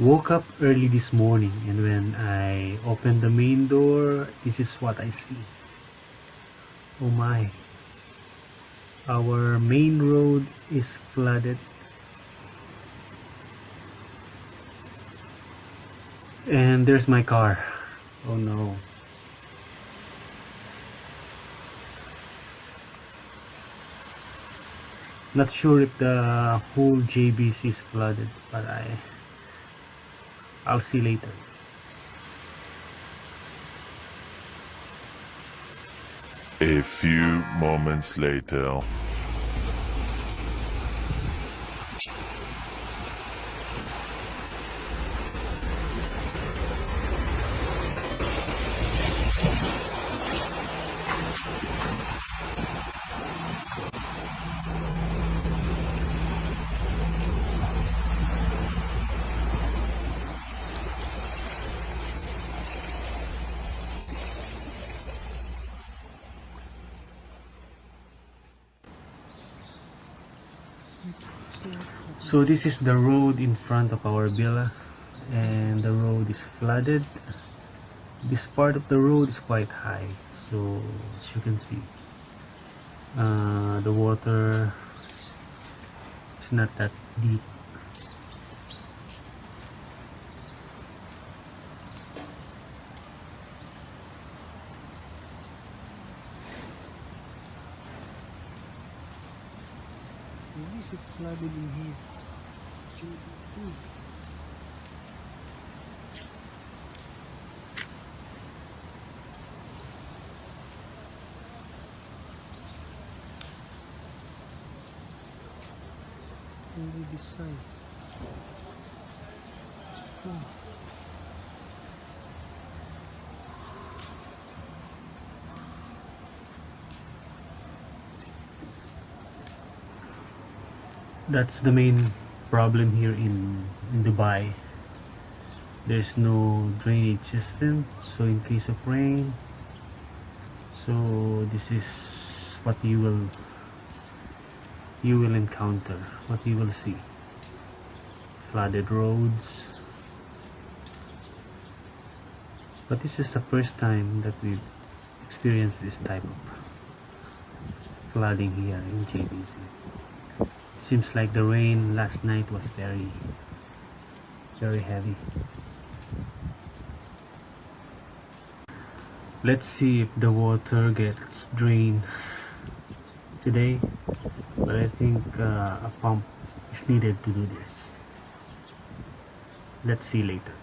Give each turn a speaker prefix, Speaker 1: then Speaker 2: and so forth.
Speaker 1: Woke up early this morning, and when I opened the main door, this is what I see. Oh my, our main road is flooded, and there's my car. Oh no. Not sure if the whole JBC is flooded, but I'll see later.
Speaker 2: A few moments later.
Speaker 1: So this is the road in front of our villa, and the road is flooded. This part of the road is quite high, so as you can see, the water is not that deep.
Speaker 3: Why is it flooded in here? JBC. Only this side. Oh.
Speaker 1: That's the main problem here in Dubai. There's no drainage system, so in case of rain, so this is what you will encounter, what you will see: flooded roads. But this is the first time that we've experienced this type of flooding here in JBC. Seems like the rain last night was very heavy. Let's see if the water gets drained today, but I think a pump is needed to do this. Let's see later.